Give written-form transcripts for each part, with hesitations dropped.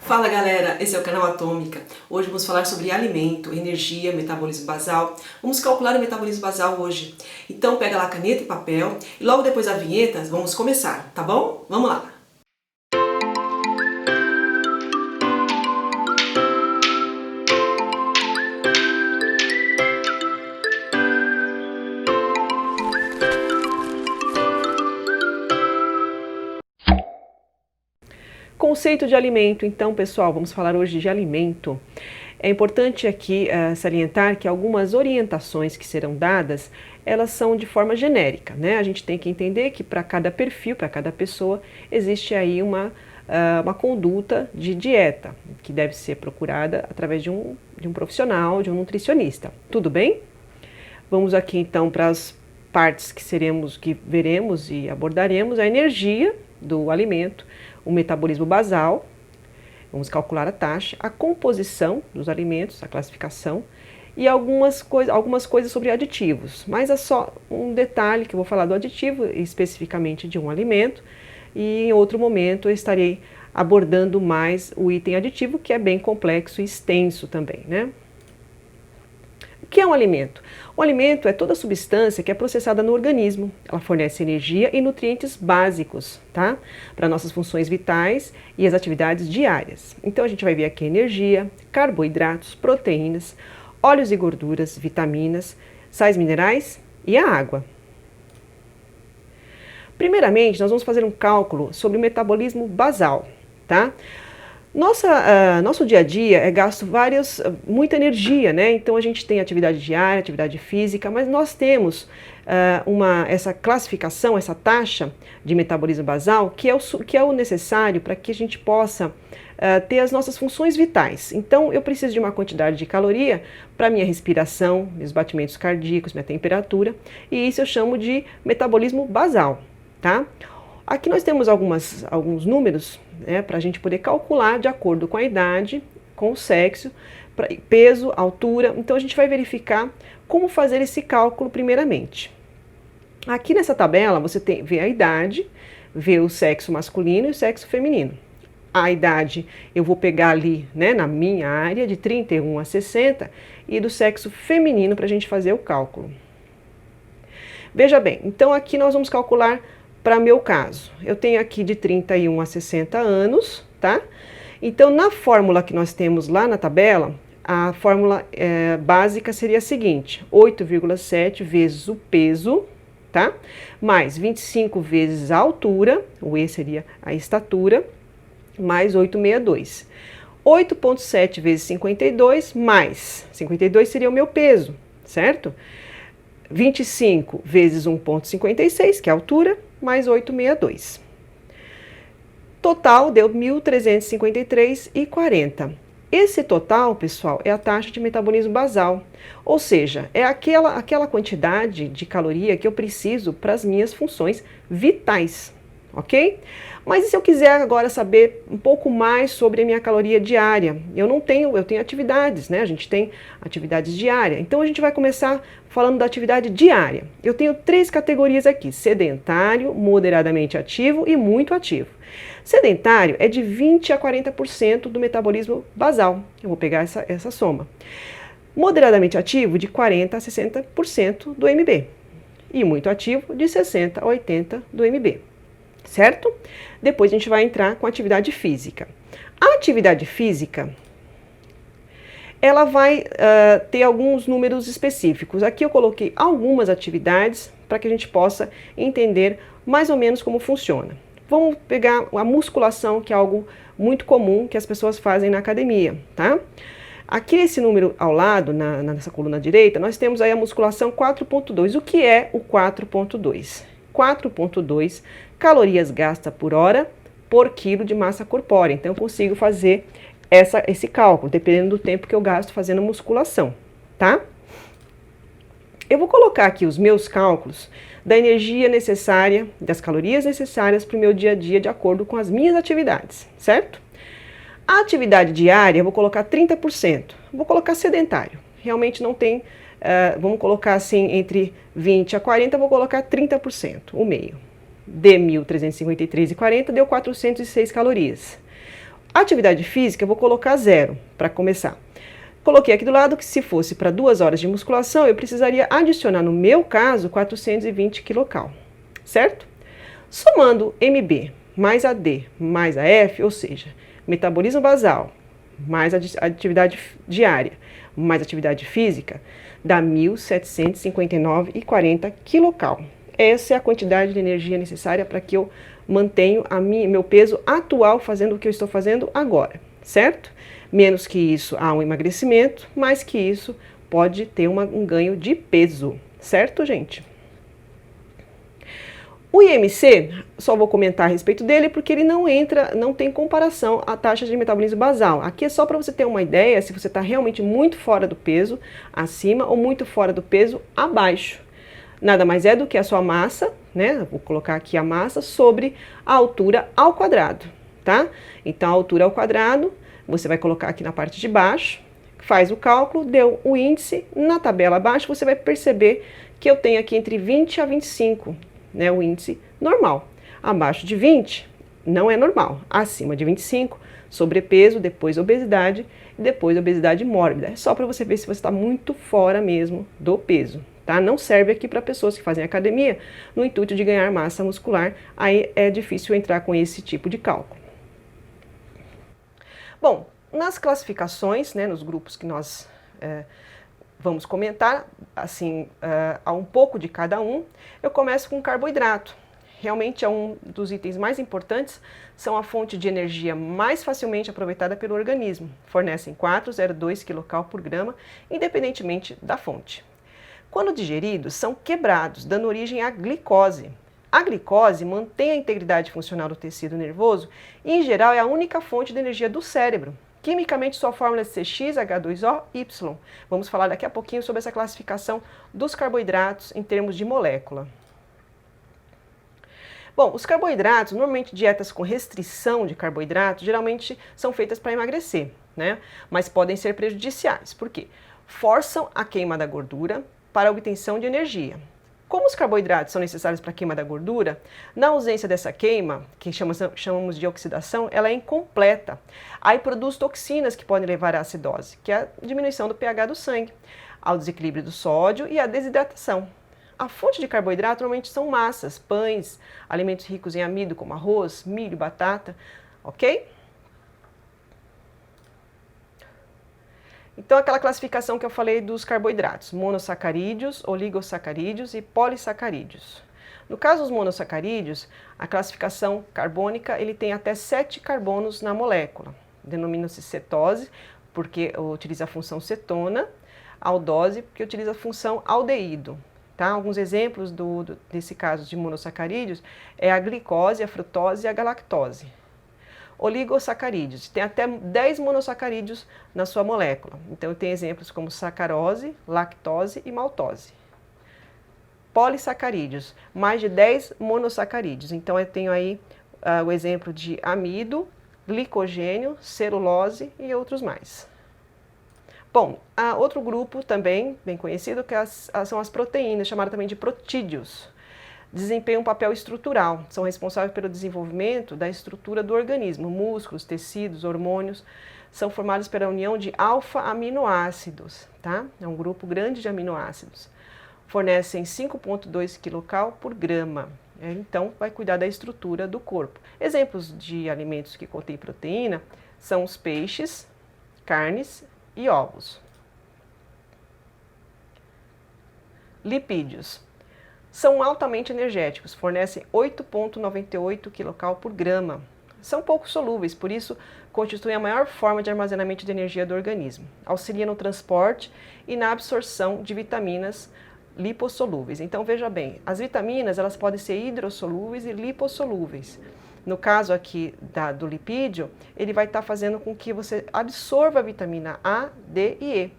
Fala galera, esse é o canal Atômica. Hoje vamos falar sobre alimento, energia, metabolismo basal. Vamos calcular o metabolismo basal hoje. Então pega lá caneta e papel e logo depois da vinheta vamos começar, tá bom? Vamos lá! Conceito de alimento, então pessoal, vamos falar hoje de alimento. É importante aqui salientar que algumas orientações que serão dadas, elas são de forma genérica, né? A gente tem que entender que para cada perfil, para cada pessoa, existe aí uma conduta de dieta, que deve ser procurada através de um profissional, de um nutricionista. Tudo bem? Vamos aqui então para as partes que veremos e abordaremos: a energia do alimento, o metabolismo basal, vamos calcular a taxa, a composição dos alimentos, a classificação e algumas coisas sobre aditivos. Mas é só um detalhe que eu vou falar do aditivo, especificamente de um alimento, e em outro momento eu estarei abordando mais o item aditivo, que é bem complexo e extenso também, né? O que é um alimento? Um alimento é toda substância que é processada no organismo. Ela fornece energia e nutrientes básicos, tá? Para nossas funções vitais e as atividades diárias. Então a gente vai ver aqui energia, carboidratos, proteínas, óleos e gorduras, vitaminas, sais minerais e a água. Primeiramente, nós vamos fazer um cálculo sobre o metabolismo basal, tá? Nosso dia a dia é gasto muita energia, né? Então a gente tem atividade diária, atividade física, mas nós temos essa classificação, essa taxa de metabolismo basal, que é o necessário para que a gente possa ter as nossas funções vitais. Então eu preciso de uma quantidade de caloria para minha respiração, meus batimentos cardíacos, minha temperatura, e isso eu chamo de metabolismo basal, tá? Aqui nós temos alguns números, né, para a gente poder calcular de acordo com a idade, com o sexo, peso, altura. Então a gente vai verificar como fazer esse cálculo primeiramente. Aqui nessa tabela você vê a idade, vê o sexo masculino e o sexo feminino. A idade eu vou pegar ali, né, na minha área, de 31 a 60, e do sexo feminino para a gente fazer o cálculo. Veja bem, então aqui nós vamos calcular para meu caso. Eu tenho aqui de 31 a 60 anos, tá? Então, na fórmula que nós temos lá na tabela, a fórmula básica seria a seguinte: 8,7 vezes o peso, tá? Mais 25 vezes a altura, o E seria a estatura, mais 862. 8,7 vezes 52, mais 52 seria o meu peso, certo? 25 vezes 1,56, que é a altura, mais 862. Total deu 1.353,40. Esse total, pessoal, é a taxa de metabolismo basal, ou seja, é aquela quantidade de caloria que eu preciso para as minhas funções vitais, ok? Mas e se eu quiser agora saber um pouco mais sobre a minha caloria diária? Eu tenho atividades, né? A gente tem atividades diárias. Então a gente vai começar falando da atividade diária. Eu tenho 3 categorias aqui: sedentário, moderadamente ativo e muito ativo. Sedentário é de 20 a 40% do metabolismo basal. Eu vou pegar essa soma. Moderadamente ativo, de 40 a 60% do MB. E muito ativo, de 60 a 80% do MB. Certo? Depois a gente vai entrar com a atividade física. A atividade física, ela vai ter alguns números específicos. Aqui eu coloquei algumas atividades para que a gente possa entender mais ou menos como funciona. Vamos pegar a musculação, que é algo muito comum que as pessoas fazem na academia, tá? Aqui esse número ao lado, nessa coluna direita, nós temos aí a musculação 4.2. O que é o 4.2? 4.2 calorias gastas por hora por quilo de massa corpórea. Então eu consigo fazer esse cálculo, dependendo do tempo que eu gasto fazendo musculação, tá? Eu vou colocar aqui os meus cálculos da energia necessária, das calorias necessárias para o meu dia a dia, de acordo com as minhas atividades, certo? A atividade diária eu vou colocar 30%, vou colocar sedentário, realmente não tem, vamos colocar assim, entre 20 a 40, vou colocar 30%, o meio. De 1.353,40 deu 406 calorias. Atividade física, eu vou colocar 0 para começar. Coloquei aqui do lado que se fosse para 2 horas de musculação, eu precisaria adicionar, no meu caso, 420 kcal, certo? Somando MB mais AD mais AF, ou seja, metabolismo basal mais atividade diária mais atividade física, dá 1.759,40 kcal. Essa é a quantidade de energia necessária para que eu mantenha meu peso atual fazendo o que eu estou fazendo agora, certo? Menos que isso há um emagrecimento, mais que isso pode ter um ganho de peso, certo, gente? O IMC, só vou comentar a respeito dele porque ele não tem comparação à taxa de metabolismo basal. Aqui é só para você ter uma ideia se você está realmente muito fora do peso acima ou muito fora do peso abaixo. Nada mais é do que a sua massa, né? Vou colocar aqui a massa sobre a altura ao quadrado, tá? Então, a altura ao quadrado, você vai colocar aqui na parte de baixo, faz o cálculo, deu o índice, na tabela abaixo você vai perceber que eu tenho aqui entre 20 a 25, né? O índice normal. Abaixo de 20 não é normal, acima de 25, sobrepeso, depois obesidade e depois obesidade mórbida. É só para você ver se você está muito fora mesmo do peso. Tá? Não serve aqui para pessoas que fazem academia no intuito de ganhar massa muscular, aí é difícil entrar com esse tipo de cálculo. Bom, nas classificações, né, nos grupos que nós vamos comentar, assim, há um pouco de cada um, eu começo com carboidrato. Realmente é um dos itens mais importantes, são a fonte de energia mais facilmente aproveitada pelo organismo. Fornecem 4,02 kcal por grama, independentemente da fonte. Quando digeridos, são quebrados, dando origem à glicose. A glicose mantém a integridade funcional do tecido nervoso e, em geral, é a única fonte de energia do cérebro. Quimicamente, sua fórmula é CXH2OY. Vamos falar daqui a pouquinho sobre essa classificação dos carboidratos em termos de molécula. Bom, os carboidratos, normalmente dietas com restrição de carboidratos, geralmente são feitas para emagrecer, né? Mas podem ser prejudiciais. Por quê? Forçam a queima da gordura para a obtenção de energia. Como os carboidratos são necessários para a queima da gordura, na ausência dessa queima, que chamamos de oxidação, ela é incompleta. Aí produz toxinas que podem levar à acidose, que é a diminuição do pH do sangue, ao desequilíbrio do sódio e à desidratação. A fonte de carboidrato normalmente são massas, pães, alimentos ricos em amido como arroz, milho, batata, ok? Então, aquela classificação que eu falei dos carboidratos, monossacarídeos, oligosacarídeos e polissacarídeos. No caso dos monossacarídeos, a classificação carbônica, ele tem até 7 carbonos na molécula. Denomina-se cetose, porque utiliza a função cetona, aldose, porque utiliza a função aldeído. Tá? Alguns exemplos desse caso de monossacarídeos é a glicose, a frutose e a galactose. Oligosacarídeos, tem até 10 monossacarídeos na sua molécula. Então, eu tenho exemplos como sacarose, lactose e maltose. Polissacarídeos, mais de 10 monossacarídeos. Então, eu tenho aí o exemplo de amido, glicogênio, celulose e outros mais. Bom, outro grupo também bem conhecido que são as proteínas, chamadas também de protídeos. Desempenham um papel estrutural, são responsáveis pelo desenvolvimento da estrutura do organismo, músculos, tecidos, hormônios, são formados pela união de alfa-aminoácidos, tá? É um grupo grande de aminoácidos. Fornecem 5,2 kcal por grama, então vai cuidar da estrutura do corpo. Exemplos de alimentos que contêm proteína são os peixes, carnes e ovos. Lipídios. São altamente energéticos, fornecem 8,98 kcal por grama. São pouco solúveis, por isso constituem a maior forma de armazenamento de energia do organismo. Auxilia no transporte e na absorção de vitaminas lipossolúveis. Então veja bem, as vitaminas elas podem ser hidrossolúveis e lipossolúveis. No caso aqui do lipídio, ele vai estar fazendo com que você absorva a vitamina A, D e E.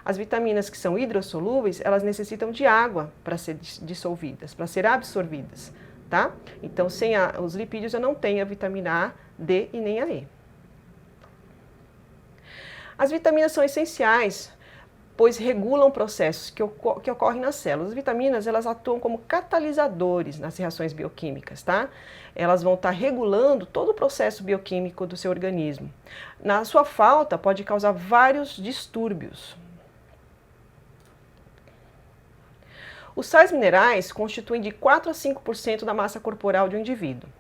As vitaminas que são hidrossolúveis, elas necessitam de água para ser dissolvidas, para ser absorvidas, tá? Então, sem os lipídios, eu não tenho a vitamina A, D e nem a E. As vitaminas são essenciais pois regulam processos que ocorrem nas células. As vitaminas, elas atuam como catalisadores nas reações bioquímicas, tá? Elas vão estar regulando todo o processo bioquímico do seu organismo. Na sua falta, pode causar vários distúrbios. Os sais minerais constituem de 4 a 5% da massa corporal de um indivíduo.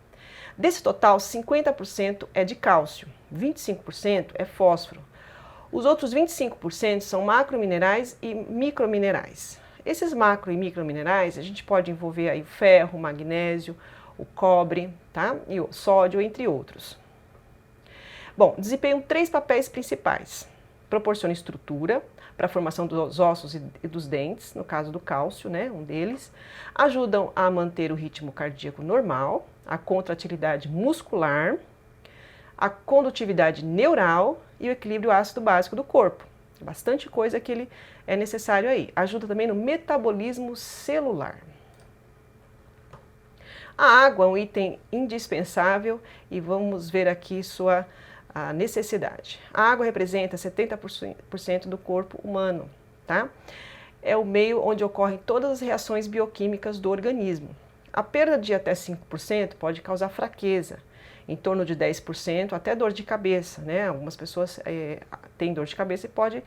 Desse total, 50% é de cálcio, 25% é fósforo. Os outros 25% são macrominerais e microminerais. Esses macro e microminerais, a gente pode envolver aí o ferro, o magnésio, o cobre, tá? E o sódio, entre outros. Bom, desempenham 3 papéis principais. Proporciona estrutura para a formação dos ossos e dos dentes, no caso do cálcio, né, um deles. Ajudam a manter o ritmo cardíaco normal, a contratilidade muscular, a condutividade neural e o equilíbrio ácido básico do corpo. Bastante coisa que ele é necessário aí. Ajuda também no metabolismo celular. A água é um item indispensável e vamos ver aqui sua necessidade. A água representa 70% do corpo humano, tá? É o meio onde ocorrem todas as reações bioquímicas do organismo. A perda de até 5% pode causar fraqueza, em torno de 10% até dor de cabeça, né? Algumas pessoas têm dor de cabeça e pode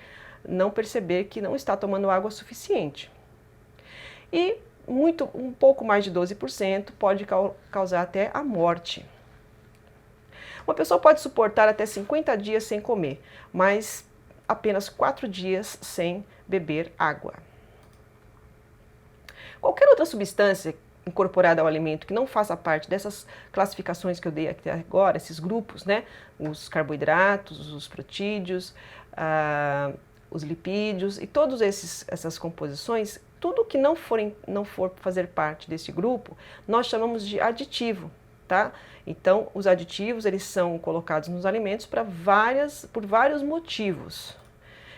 não perceber que não está tomando água suficiente. E um pouco mais de 12% pode causar até a morte. Uma pessoa pode suportar até 50 dias sem comer, mas apenas 4 dias sem beber água. Qualquer outra substância incorporada ao alimento que não faça parte dessas classificações que eu dei até agora, esses grupos, né? Os carboidratos, os protídeos, os lipídios e todas essas composições, tudo que não for fazer parte desse grupo, nós chamamos de aditivo, tá? Então, os aditivos, eles são colocados nos alimentos por vários motivos.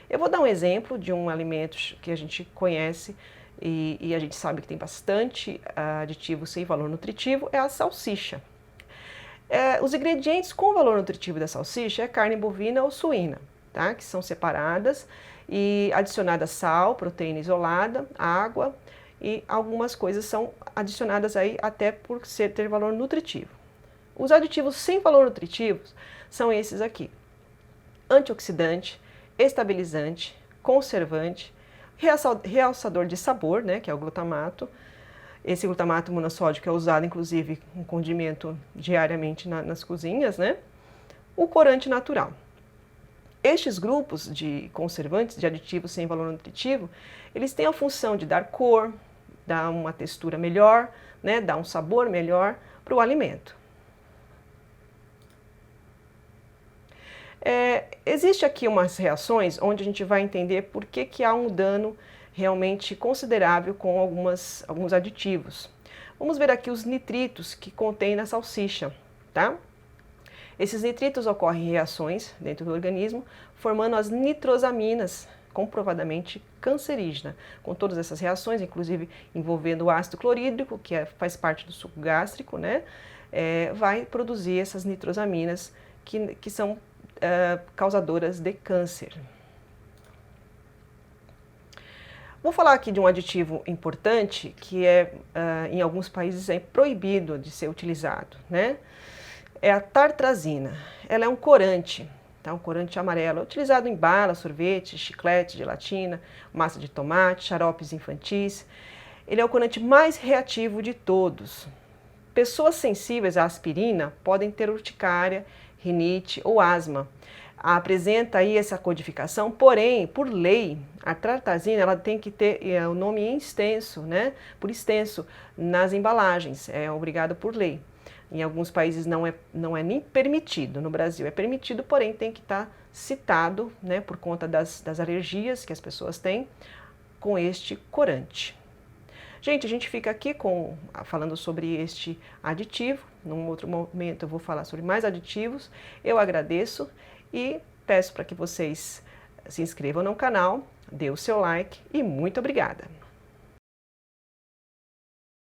Eu vou dar um exemplo de um alimento que a gente conhece e a gente sabe que tem bastante aditivo sem valor nutritivo, é a salsicha. Os ingredientes com valor nutritivo da salsicha é carne bovina ou suína, tá? Que são separadas e adicionada sal, proteína isolada, água e algumas coisas são adicionadas aí até por ter valor nutritivo. Os aditivos sem valor nutritivo são esses aqui: antioxidante, estabilizante, conservante, realçador de sabor, né, que é o glutamato. Esse glutamato monossódico é usado, inclusive, em condimento diariamente nas cozinhas, né? O corante natural. Estes grupos de conservantes, de aditivos sem valor nutritivo, eles têm a função de dar cor, dar uma textura melhor, né, dar um sabor melhor para o alimento. Existe aqui umas reações onde a gente vai entender por que há um dano realmente considerável com alguns aditivos. Vamos ver aqui os nitritos que contém na salsicha, tá? Esses nitritos ocorrem em reações dentro do organismo, formando as nitrosaminas, comprovadamente cancerígena. Com todas essas reações, inclusive envolvendo o ácido clorídrico, que faz parte do suco gástrico, né? Vai produzir essas nitrosaminas que são causadoras de câncer. Vou falar aqui de um aditivo importante que em alguns países é proibido de ser utilizado, né? É a tartrazina. Ela é um corante, tá? Um corante amarelo, utilizado em bala, sorvete, chiclete, gelatina, massa de tomate, xaropes infantis. Ele é o corante mais reativo de todos. Pessoas sensíveis à aspirina podem ter urticária, rinite ou asma. Apresenta aí essa codificação, porém, por lei, a tartrazina ela tem que ter o nome em extenso, né? Por extenso, nas embalagens, é obrigado por lei. Em alguns países não é nem permitido, no Brasil é permitido, porém tem que estar citado, né, por conta das alergias que as pessoas têm com este corante. Gente, a gente fica aqui falando sobre este aditivo. Num outro momento eu vou falar sobre mais aditivos. Eu agradeço e peço para que vocês se inscrevam no canal, dê o seu like e muito obrigada!